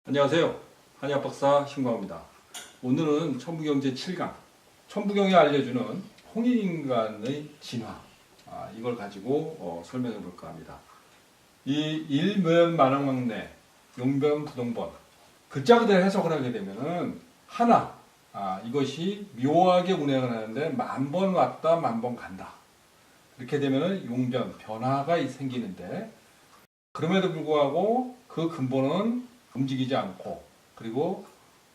안녕하세요. 한의학박사 신광호입니다. 오늘은 천부경제 7강, 천부경이 알려주는 홍익인간의 진화, 이걸 가지고 설명해 볼까 합니다. 이 일묘연만왕막내, 용변부동본, 글자 그대로 해석을 하게 되면은 하나, 이것이 묘하게 운행을 하는데 만번 왔다 만번 간다. 이렇게 되면은 용변, 변화가 생기는데, 그럼에도 불구하고 그 근본은 움직이지 않고, 그리고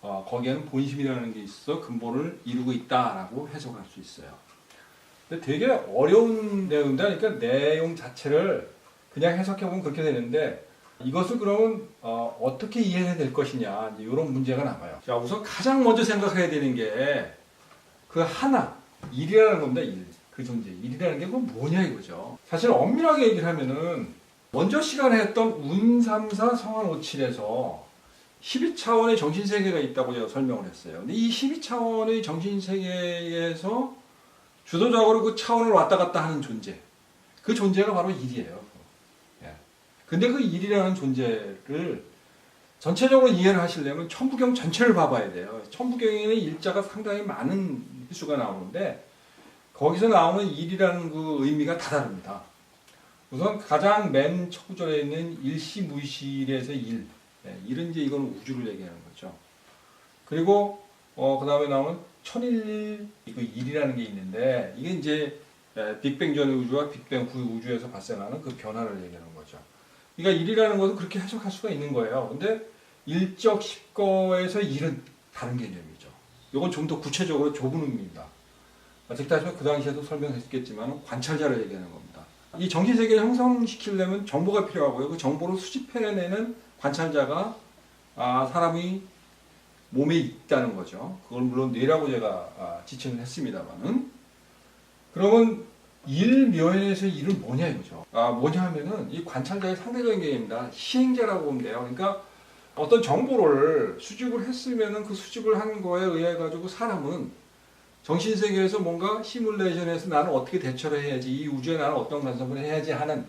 거기에는 본심이라는 게 있어 근본을 이루고 있다라고 해석할 수 있어요. 근데 되게 어려운 내용인데, 그러니까 내용 자체를 그냥 해석해보면 그렇게 되는데, 이것을 그러면 어떻게 이해해야 될 것이냐, 이런 문제가 나와요. 자, 우선 가장 먼저 생각해야 되는 게 그 하나, 일이라는 겁니다. 일. 그 존재. 일이라는 게 그건 뭐냐 이거죠. 사실 엄밀하게 얘기를 하면은 먼저 시간에 했던 운삼사 성한오칠에서 12차원의 정신세계가 있다고 제가 설명을 했어요. 근데 이 12차원의 정신세계에서 주도적으로 그 차원을 왔다 갔다 하는 존재, 그 존재가 바로 일이에요. 근데 그 일이라는 존재를 전체적으로 이해를 하시려면 천부경 전체를 봐봐야 돼요. 천부경에는 일자가 상당히 많은 수가 나오는데, 거기서 나오는 일이라는 그 의미가 다 다릅니다. 우선 가장 맨 첫 구절에 있는 일시무실에서 일. 일은 이제 이건 우주를 얘기하는 거죠. 그리고 그 다음에 나오는 천일 그 일이라는 게 있는데, 이게 이제 빅뱅 전의 우주와 빅뱅 후 우주에서 발생하는 그 변화를 얘기하는 거죠. 그러니까 일이라는 것은 그렇게 해석할 수가 있는 거예요. 근데 일적 십거에서 일은 다른 개념이죠. 이건 좀 더 구체적으로 좁은 의미입니다. 즉 다시면 그 당시에도 설명했겠지만 관찰자를 얘기하는 겁니다. 이 정신세계를 형성시키려면 정보가 필요하고요. 그 정보를 수집해내는 관찰자가 사람이 몸에 있다는 거죠. 그걸 물론 뇌라고 제가 지칭을 했습니다만은, 그러면 일묘연에서 일은 뭐냐 이거죠. 뭐냐 하면은 이 관찰자의 상대적인 개념입니다. 시행자라고 보면 돼요. 그러니까 어떤 정보를 수집을 했으면은 그 수집을 한 거에 의해 가지고 사람은 정신세계에서 뭔가 시뮬레이션에서 나는 어떻게 대처를 해야지, 이 우주에 나는 어떤 간섭을 해야지 하는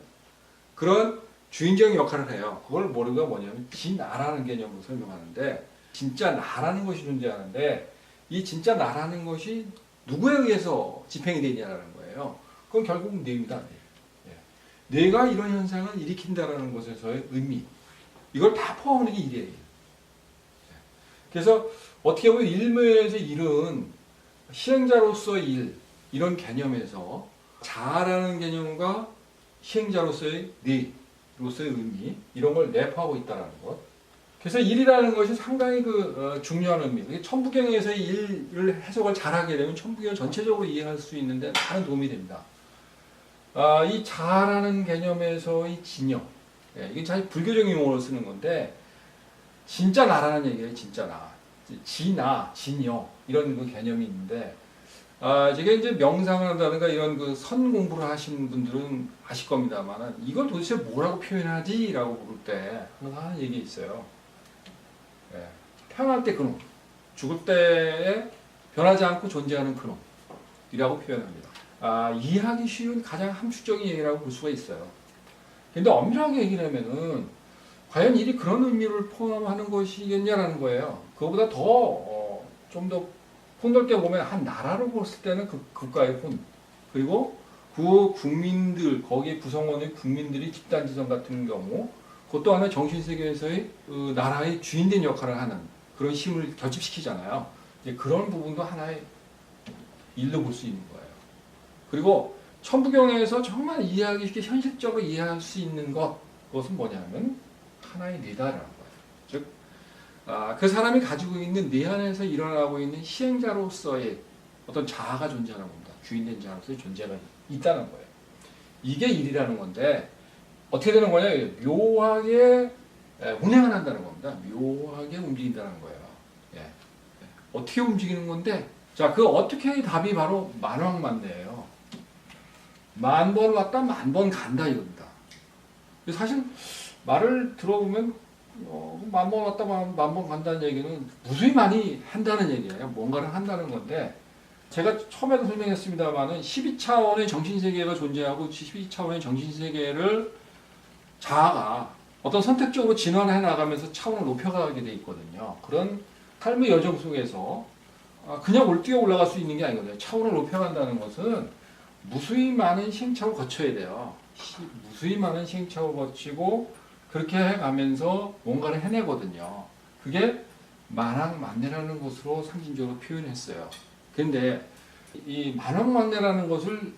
그런 주인적인 역할을 해요. 그걸 모르가 뭐냐면 진나라는 개념으로 설명하는데, 진짜 나라는 것이 존재하는데, 이 진짜 나라는 것이 누구에 의해서 집행이 되냐라는 거예요. 그건 결국 뇌입니다. 뇌. 뇌가 이런 현상을 일으킨다라는 것에서의 의미, 이걸 다 포함하는 게 일이에요. 그래서 어떻게 보면 일묘에서 일은 시행자로서의 일, 이런 개념에서 자아라는 개념과 시행자로서의 뇌로서의 의미, 이런 걸 내포하고 있다는 것. 그래서 일이라는 것이 상당히 중요한 의미. 천부경에서의 일을 해석을 잘하게 되면 천부경을 전체적으로 이해할 수 있는데 많은 도움이 됩니다. 이 자아라는 개념에서의 진여, 이게 사실 불교적인 용어로 쓰는 건데, 진짜 나라는 얘기예요. 진짜 나. 지나, 진여, 이런 그 개념이 있는데, 제가 이제 명상을 한다든가 이런 그 선 공부를 하시는 분들은 아실 겁니다만, 이걸 도대체 뭐라고 표현하지? 라고 부를 때 항상 하는 얘기 있어요. 태어날 때 그놈, 죽을 때에 변하지 않고 존재하는 그놈이라고 표현합니다. 이해하기 쉬운 가장 함축적인 얘기라고 볼 수가 있어요. 근데 엄밀하게 얘기를 하면은 과연 일이 그런 의미를 포함하는 것이겠냐라는 거예요. 그거보다 좀 더 폭넓게 보면 한 나라로 봤을 때는 그 국가의 혼, 그리고 그 국민들, 거기에 구성원의 국민들이 집단지성 같은 경우, 그것도 하나의 정신세계에서의 그 나라의 주인된 역할을 하는 그런 힘을 결집시키잖아요. 이제 그런 부분도 하나의 일로 볼 수 있는 거예요. 그리고 천부경에서 정말 이해하기 쉽게 현실적으로 이해할 수 있는 그것은 뭐냐면 하나의 뇌다라는 거예요. 즉, 그 사람이 가지고 있는 뇌 안에서 일어나고 있는 시행자로서의 어떤 자아가 존재하는 겁니다. 주인된 자로서의 존재가 있다는 거예요. 이게 일이라는 건데, 어떻게 되는 거냐? 묘하게 운행을 한다는 겁니다. 묘하게 움직인다는 거예요. 어떻게 움직이는 건데, 자, 그 어떻게의 답이 바로 만왕만내예요. 만 번 왔다 만 번 간다 이겁니다. 사실 말을 들어보면 만 번 왔다 만 번 간다는 얘기는 무수히 많이 한다는 얘기예요. 뭔가를 한다는 건데, 제가 처음에도 설명했습니다만은 12차원의 정신세계가 존재하고 12차원의 정신세계를 자아가 어떤 선택적으로 진화해 나가면서 차원을 높여가게 돼 있거든요. 그런 삶의 여정 속에서 그냥 뛰어 올라갈 수 있는 게 아니거든요. 차원을 높여간다는 것은 무수히 많은 시행착오를 거쳐야 돼요. 무수히 많은 시행착오를 거치고 그렇게 해가면서 뭔가를 해내거든요. 그게 만왕만내라는 것으로 상징적으로 표현했어요. 그런데 이 만왕만내라는 것을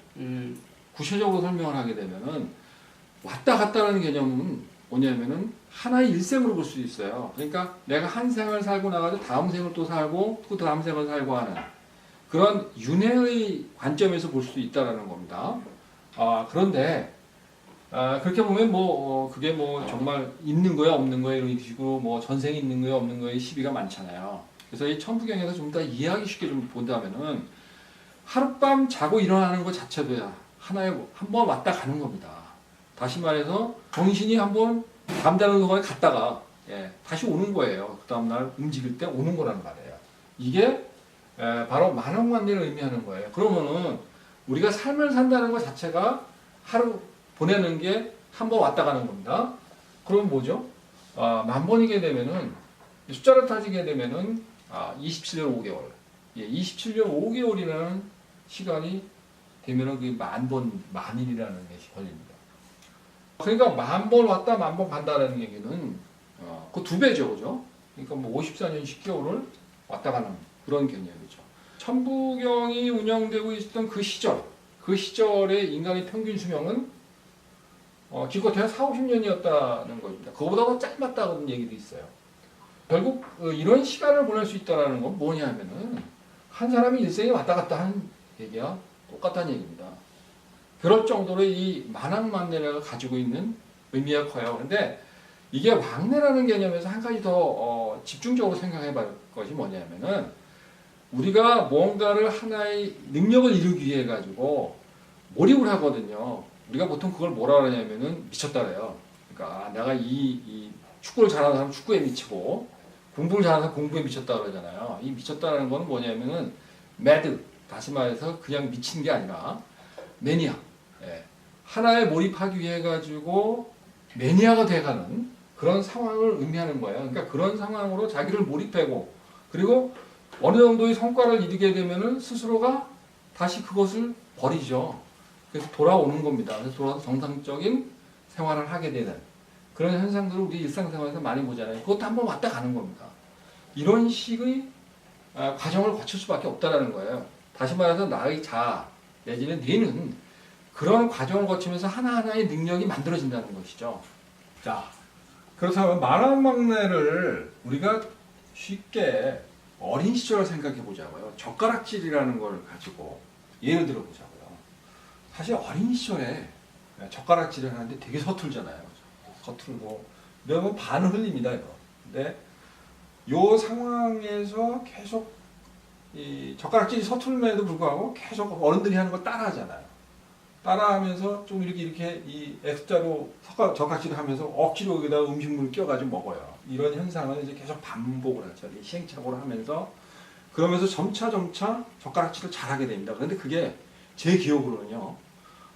구체적으로 설명을 하게 되면은 왔다 갔다라는 개념은 뭐냐면은 하나의 일생으로 볼 수 있어요. 그러니까 내가 한 생을 살고 나가서 다음 생을 또 살고 또 다음 생을 살고 하는 그런 윤회의 관점에서 볼 수 있다라는 겁니다. 그런데 그렇게 보면 그게 정말 있는 거야 없는 거야 이런 식으로 전생이 있는 거야 없는 거야 시비가 많잖아요. 그래서 이 천부경에서 좀 더 이해하기 쉽게 좀 본다면은 하룻밤 자고 일어나는 것 자체도야 하나의 한번 왔다 가는 겁니다. 다시 말해서 정신이 한번 잠자는 동안에 갔다가 다시 오는 거예요. 그 다음날 움직일 때 오는 거라는 말이에요. 이게 바로 만왕만내를 의미하는 거예요. 그러면은 우리가 삶을 산다는 것 자체가 하루 보내는 게 한 번 왔다 가는 겁니다. 그럼 뭐죠? 만 번이게 되면은 숫자를 따지게 되면은 27년 5개월. 27년 5개월이라는 시간이 되면은 그 만일이라는 것이 걸립니다. 그러니까 만 번 왔다 만 번 간다라는 얘기는 그 두 배죠, 그죠? 그러니까 54년 10개월을 왔다 가는 그런 개념이죠. 천부경이 운영되고 있었던 그 시절의 인간의 평균 수명은 기껏해야 40~50년이었다는 겁니다. 그거보다 더 짧았다는 얘기도 있어요. 결국 이런 시간을 보낼 수 있다는 건 뭐냐면은 한 사람이 일생에 왔다 갔다 하는 얘기와 똑같다는 얘기입니다. 그럴 정도로 이 만왕만내가 가지고 있는 의미가 커요. 그런데 이게 왕래라는 개념에서 한 가지 더 집중적으로 생각해 볼 것이 뭐냐면은 우리가 뭔가를 하나의 능력을 이루기 위해 가지고 몰입을 하거든요. 우리가 보통 그걸 뭐라 그러냐면은 미쳤다 그래요. 그러니까 내가 이 축구를 잘하는 사람 축구에 미치고 공부를 잘하는 사람 공부에 미쳤다 그러잖아요. 이 미쳤다는 건 뭐냐면은 매드, 다시 말해서 그냥 미친 게 아니라 매니아. 하나에 몰입하기 위해 가지고 매니아가 돼가는 그런 상황을 의미하는 거예요. 그러니까 그런 상황으로 자기를 몰입하고 그리고 어느 정도의 성과를 이루게 되면은 스스로가 다시 그것을 버리죠. 그래서 돌아오는 겁니다. 그래서 돌아와서 정상적인 생활을 하게 되는 그런 현상들을 우리 일상생활에서 많이 보잖아요. 그것도 한번 왔다 가는 겁니다. 이런 식의 과정을 거칠 수밖에 없다는 거예요. 다시 말해서 나의 자아 내지는 뇌는 그런 과정을 거치면서 하나하나의 능력이 만들어진다는 것이죠. 자, 그렇다면 만왕만내를 우리가 쉽게 어린 시절을 생각해 보자고요. 젓가락질이라는 걸 가지고 예를 들어 보자고요. 사실 어린 시절에 젓가락질을 하는데 되게 서툴잖아요. 서툴고 그러면 반을 흘립니다. 이거. 근데 이 상황에서 계속 이 젓가락질이 서툴음에도 불구하고 계속 어른들이 하는 걸 따라하잖아요. 따라하면서 좀 이렇게 이 X자로 젓가락질을 하면서 억지로 여기다 음식물을 끼워가지고 먹어요. 이런 현상을 이제 계속 반복을 하죠. 시행착오를 하면서 그러면서 점차 젓가락질을 잘하게 됩니다. 그런데 그게 제 기억으로는요.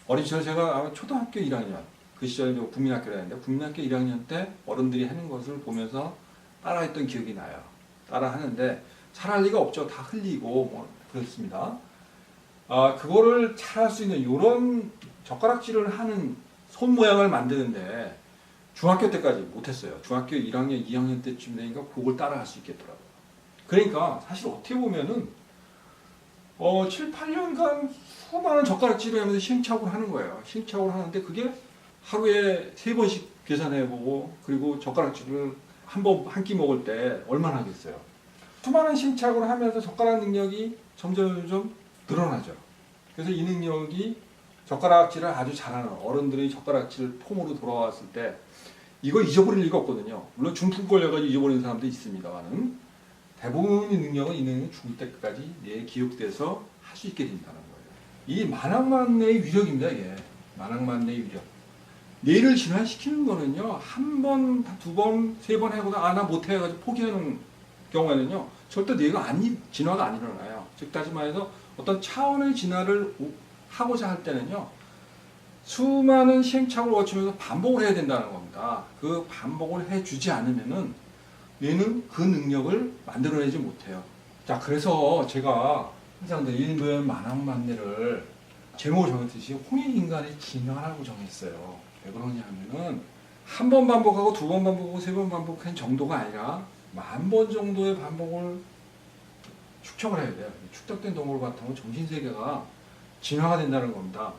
어린 시절 제가 아마 초등학교 1학년 그 시절에 국민학교를 했는데 국민학교 1학년 때 어른들이 하는 것을 보면서 따라했던 기억이 나요. 따라하는데 잘할 리가 없죠. 다 흘리고 그렇습니다. 그거를 잘할 수 있는 이런 젓가락질을 하는 손 모양을 만드는데 중학교 때까지 못했어요. 중학교 1학년, 2학년 때쯤 되니까 그걸 따라할 수 있겠더라고요. 그러니까 사실 어떻게 보면은 7, 8년간 수많은 젓가락질을 하면서 시행착오를 하는 거예요. 시행착오를 하는데 그게 하루에 3번씩 계산해보고 그리고 젓가락질을 한 끼 먹을 때 얼마나 하겠어요. 수많은 시행착오를 하면서 젓가락 능력이 점점 늘어나죠. 그래서 이 능력이 젓가락질을 아주 잘하는 어른들이 젓가락질 폼으로 돌아왔을 때 이거 잊어버릴 리가 없거든요. 물론 중풍 걸려가지고 잊어버리는 사람도 있습니다만은 대부분의 능력은 이 능력이 죽을 때까지 내 기억돼서 할 수 있게 된다는 거예요. 이 만왕만내의 위력입니다. 이게 만왕만내의 위력. 뇌를 진화시키는 거는요. 한 번, 두 번, 세 번 해보다 나 못해 가지고 포기하는 경우에는요. 절대 뇌가 진화가 안 일어나요. 즉 다시 말해서 어떤 차원의 진화를 하고자 할 때는요. 수많은 시행착오를 거치면서 반복을 해야 된다는 겁니다. 그 반복을 해주지 않으면은 얘는 그 능력을 만들어내지 못해요. 자, 그래서 제가 항상 일면 만왕만내를 제목을 정했듯이 홍익인간의 진화라고 정했어요. 왜 그러냐면은 한 번 반복하고 두 번 반복하고 세 번 반복한 정도가 아니라 10,000번 정도의 반복을 축적을 해야 돼요. 축적된 동물 바탕으로 정신세계가 진화가 된다는 겁니다.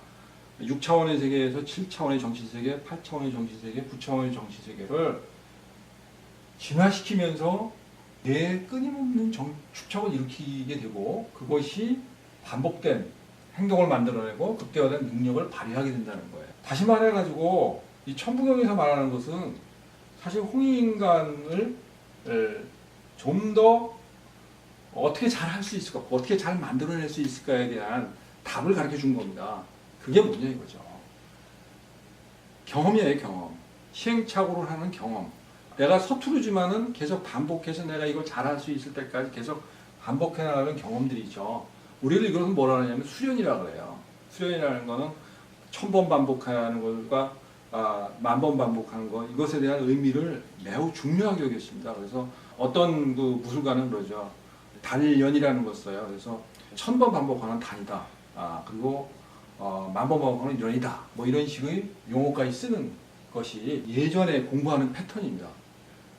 6차원의 세계에서 7차원의 정신세계, 8차원의 정신세계, 9차원의 정신세계를 진화시키면서 뇌에 끊임없는 축적을 일으키게 되고 그것이 반복된 행동을 만들어내고 극대화된 능력을 발휘하게 된다는 거예요. 다시 말해가지고 이 천부경에서 말하는 것은 사실 홍익인간을 좀 더 어떻게 잘 할 수 있을까, 어떻게 잘 만들어낼 수 있을까에 대한 답을 가르쳐 준 겁니다. 그게 뭐냐 이거죠. 경험이에요, 경험. 시행착오를 하는 경험. 내가 서투르지만은 계속 반복해서 내가 이걸 잘할 수 있을 때까지 계속 반복해 나가는 경험들이죠. 우리를 이것은 뭐라 하냐면 수련이라고 그래요. 수련이라는 거는 1000번 반복하는 것과 10,000번 반복하는 것, 이것에 대한 의미를 매우 중요하게 여겼습니다. 그래서 어떤 그 무술가는 그러죠. 단련이라는 걸 써요. 그래서 1000번 반복하는 단이다. 그리고 10,000번 반복하는 연이다. 뭐 이런 식의 용어까지 쓰는 것이 예전에 공부하는 패턴입니다.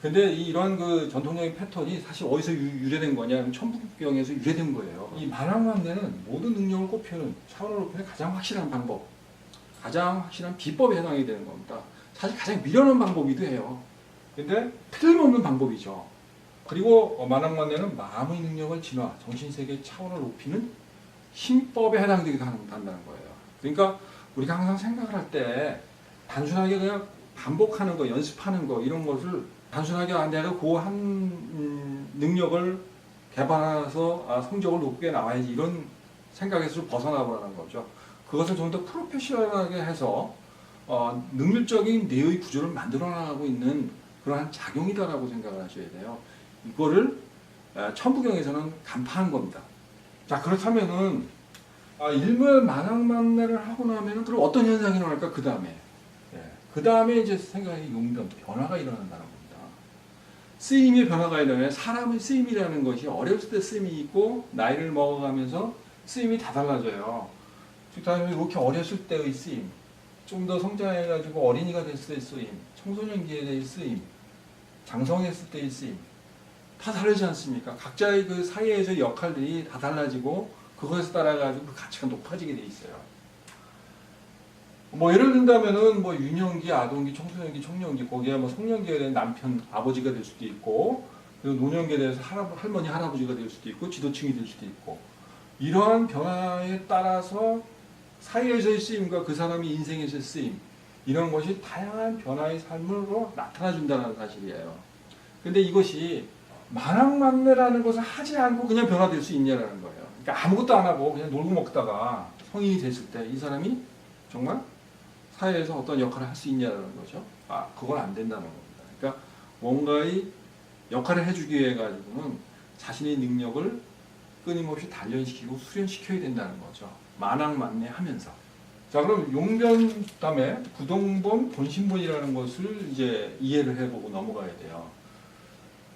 근데 이런 그 전통적인 패턴이 사실 어디서 유래된 거냐? 천부경에서 유래된 거예요. 이 만왕만내는 모든 능력을 꼽히는 차원을 높이는 가장 확실한 방법, 가장 확실한 비법에 해당이 되는 겁니다. 사실 가장 미련한 방법이기도 해요. 근데 틀림없는 방법이죠. 그리고 만왕만내는 마음의 능력을 진화, 정신세계의 차원을 높이는 힘법에 해당되기도 한다는 거예요. 그러니까 우리가 항상 생각을 할 때 단순하게 그냥 반복하는 거, 연습하는 거 이런 것을 단순하게 내가 그 한 능력을 개발해서 성적을 높게 나와야지 이런 생각에서 좀 벗어나보라는 거죠. 그것을 좀 더 프로페셔널하게 해서 능률적인 뇌의 구조를 만들어 나가고 있는 그러한 작용이다라고 생각을 하셔야 돼요. 이거를 천부경에서는 간파한 겁니다. 자, 그렇다면은 일물 만왕만내를 하고 나면은 그럼 어떤 현상이 일어날까? 그 다음에 그 다음에 이제 생각의 용변, 변화가 일어난다는 겁니다. 쓰임의 변화가 일어나요. 사람의 쓰임이라는 것이 어렸을 때 쓰임이 있고 나이를 먹어가면서 쓰임이 다 달라져요. 즉 이렇게 어렸을 때의 쓰임, 좀 더 성장해가지고 어린이가 됐을 때의 쓰임, 청소년기의 쓰임, 장성했을 때의 쓰임 다 다르지 않습니까? 각자의 그 사이에서의 역할들이 다 달라지고 그것에 따라가지고 그 가치가 높아지게 돼 있어요. 뭐 예를 든다면은 뭐 유년기, 아동기, 청소년기, 청년기, 거기에 뭐 송년기에 대한 남편, 아버지가 될 수도 있고, 그리고 노년기에 대해서 할머니, 할아버지가 될 수도 있고, 지도층이 될 수도 있고, 이러한 변화에 따라서 사회에서의 쓰임과 그 사람의 인생에서의 쓰임, 이런 것이 다양한 변화의 삶으로 나타나준다는 사실이에요. 근데 이것이 만왕만내라는 것을 하지 않고 그냥 변화될 수 있냐라는 거예요. 그러니까 아무것도 안 하고 그냥 놀고 먹다가 성인이 됐을 때 이 사람이 정말 사회에서 어떤 역할을 할 수 있냐라는 거죠. 그건 안 된다는 겁니다. 그러니까 뭔가의 역할을 해주기 위해 가지고는 자신의 능력을 끊임없이 단련시키고 수련시켜야 된다는 거죠. 만왕만내하면서. 자, 그럼 용변 다음에 부동본, 본신본이라는 것을 이제 이해를 해보고 넘어가야 돼요.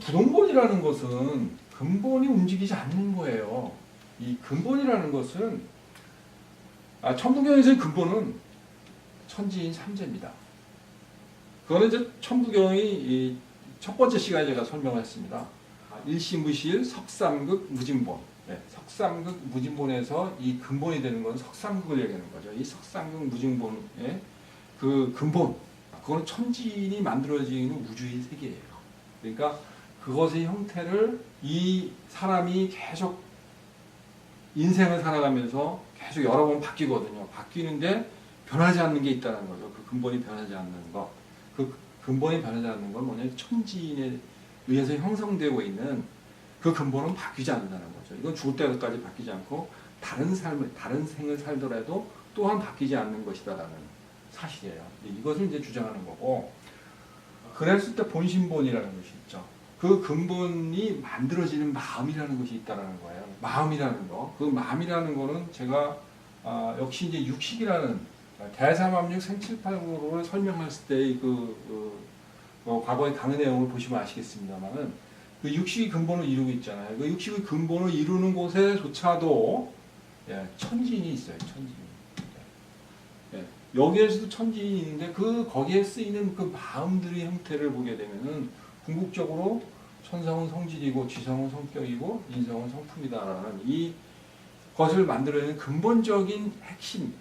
부동본이라는 것은 근본이 움직이지 않는 거예요. 이 근본이라는 것은 천부경에서의 근본은 천지인 삼재입니다. 그거는 이제 천부경의 첫 번째 시간에 제가 설명을 했습니다. 일시무실 석삼극 무진본. 네, 석삼극 무진본에서 이 근본이 되는 건 석삼극을 얘기하는 거죠. 이 석삼극 무진본의 그 근본, 그거는 천지인이 만들어지는 우주의 세계예요. 그러니까 그것의 형태를 이 사람이 계속 인생을 살아가면서 계속 여러 번 바뀌거든요. 바뀌는데 변하지 않는 게 있다는 거죠. 그 근본이 변하지 않는 것. 그 근본이 변하지 않는 건 뭐냐면 천지인에 의해서 형성되고 있는 그 근본은 바뀌지 않는다는 거죠. 이건 죽을 때까지 바뀌지 않고 다른 생을 살더라도 또한 바뀌지 않는 것이다라는 사실이에요. 이것을 이제 주장하는 거고, 그랬을 때 본신본이라는 것이 있죠. 그 근본이 만들어지는 마음이라는 것이 있다는 거예요. 마음이라는 거. 그 마음이라는 거는 제가 역시 이제 육식이라는 대삼압육 생칠팔구를 설명했을 때의 과거의 강의 내용을 보시면 아시겠습니다만은 그 육식이 근본을 이루고 있잖아요. 그 육식의 근본을 이루는 곳에조차도 천진이 있어요. 천진. 여기에서도 천진이 있는데 거기에 쓰이는 그 마음들의 형태를 보게 되면은 궁극적으로 천성은 성질이고 지성은 성격이고 인성은 성품이다라는 이 것을 만들어내는 근본적인 핵심.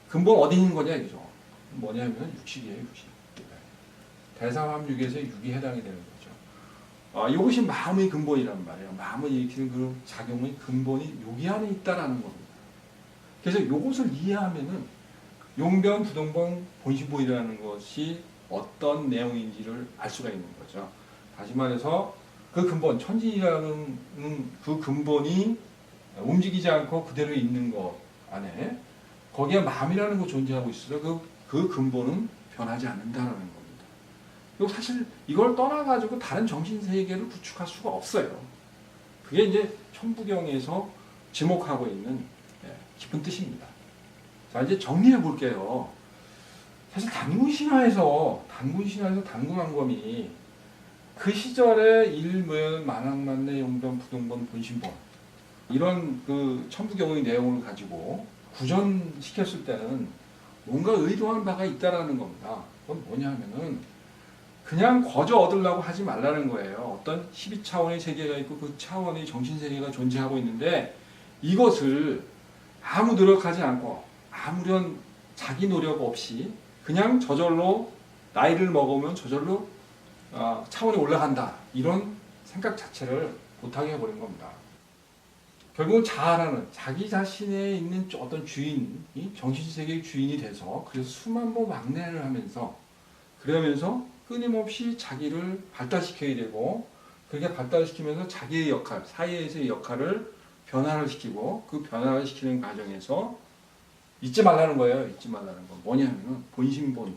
근본 어디 있는 거냐 이거죠. 뭐냐면 육식이에요, 육식. 대삼합육에서 육이 해당이 되는 거죠. 이것이 마음의 근본이란 말이에요. 마음을 일으키는 그 작용의 근본이 여기 안에 있다라는 겁니다. 그래서 이것을 이해하면은 용변, 부동본, 본신보이라는 것이 어떤 내용인지를 알 수가 있는 거죠. 다시 말해서 그 근본, 천진이라는 그 근본이 움직이지 않고 그대로 있는 것 안에 거기에 마음이라는 거 존재하고 있어서 그 근본은 변하지 않는다는 겁니다. 그리고 사실 이걸 떠나가지고 다른 정신세계를 구축할 수가 없어요. 그게 이제 천부경에서 지목하고 있는 깊은 뜻입니다. 자, 이제 정리해 볼게요. 사실 단군신화에서 단군왕검이 그 시절에 일묘, 만학만내, 용변, 부동본, 본신본 이런 그 천부경의 내용을 가지고 구전시켰을 때는 뭔가 의도한 바가 있다라는 겁니다. 그건 뭐냐면은 그냥 거저 얻으려고 하지 말라는 거예요. 어떤 12차원의 세계가 있고 그 차원의 정신세계가 존재하고 있는데 이것을 아무 노력하지 않고 아무런 자기 노력 없이 그냥 저절로 나이를 먹으면 저절로 차원이 올라간다. 이런 생각 자체를 못하게 해버린 겁니다. 결국은 자아라는 자기 자신에 있는 어떤 주인이 정신세계의 주인이 돼서 그래서 수만 번 왕래를 하면서 그러면서 끊임없이 자기를 발달시켜야 되고 그렇게 발달시키면서 자기의 역할, 사회에서의 역할을 변화를 시키고 그 변화를 시키는 과정에서 잊지 말라는 거예요. 잊지 말라는 거. 뭐냐면은 본신본,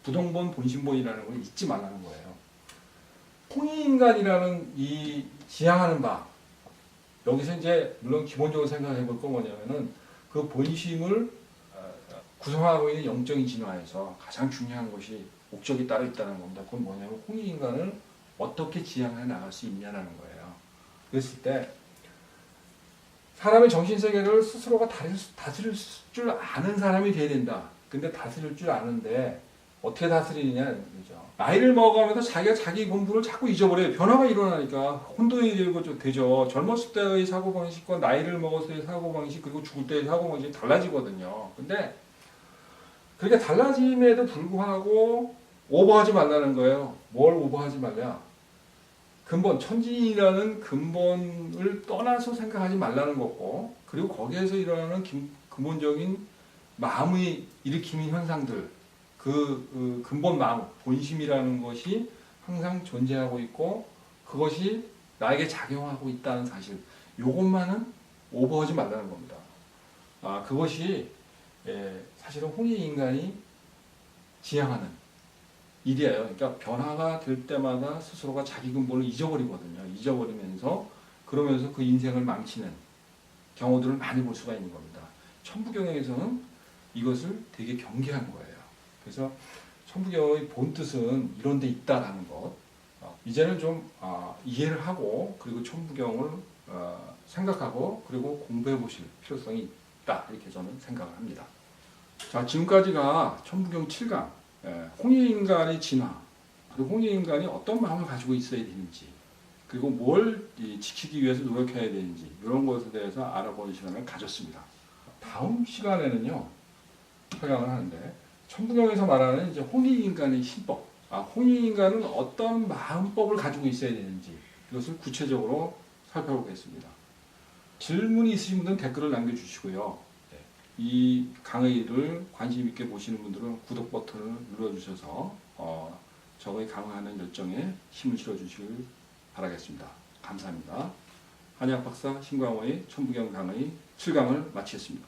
부동본 본신본이라는 걸 잊지 말라는 거예요. 홍익인간이라는 이 지향하는 바 여기서 이제 물론 기본적으로 생각해 볼 건 뭐냐면은 그 본심을 구성하고 있는 영적인 진화에서 가장 중요한 것이 목적이 따로 있다는 겁니다. 그건 뭐냐면 홍익인간을 어떻게 지향해 나갈 수 있냐라는 거예요. 그랬을 때 사람의 정신세계를 스스로가 다스릴 줄 아는 사람이 돼야 된다. 근데 다스릴 줄 아는데 어떻게 다스리느냐 이거죠. 나이를 먹어가면서 자기가 자기 본분을 자꾸 잊어버려요. 변화가 일어나니까 혼돈이 되죠. 젊었을 때의 사고방식과 나이를 먹었을 때의 사고방식 그리고 죽을 때의 사고방식이 달라지거든요. 근데 그렇게 달라짐에도 불구하고 오버하지 말라는 거예요. 뭘 오버하지 말냐? 근본, 천진이라는 근본을 떠나서 생각하지 말라는 거고 그리고 거기에서 일어나는 근본적인 마음의 일으키는 현상들 그 근본 마음, 본심이라는 것이 항상 존재하고 있고 그것이 나에게 작용하고 있다는 사실 요것만은 오버하지 말라는 겁니다. 그것이 사실은 홍익인간이 지향하는 일이에요. 그러니까 변화가 될 때마다 스스로가 자기 근본을 잊어버리거든요. 잊어버리면서 그러면서 그 인생을 망치는 경우들을 많이 볼 수가 있는 겁니다. 천부경에서는 이것을 되게 경계한 거예요. 그래서 천부경의 본 뜻은 이런 데 있다라는 것 이제는 좀 이해를 하고 그리고 천부경을 생각하고 그리고 공부해 보실 필요성이 있다 이렇게 저는 생각을 합니다. 자, 지금까지가 천부경 7강 홍익인간의 진화 그리고 홍익인간이 어떤 마음을 가지고 있어야 되는지 그리고 뭘 지키기 위해서 노력해야 되는지 이런 것에 대해서 알아보는 시간을 가졌습니다. 다음 시간에는요 설명을 하는데 천부경에서 말하는 이제 홍익인간의 신법 홍익인간은 어떤 마음법을 가지고 있어야 되는지 이것을 구체적으로 살펴보겠습니다. 질문이 있으신 분들은 댓글을 남겨주시고요. 이 강의를 관심 있게 보시는 분들은 구독 버튼을 눌러주셔서 저의 강의하는 열정에 힘을 실어주시길 바라겠습니다. 감사합니다. 한의학 박사 신광호의 천부경 강의 7강을 마치겠습니다.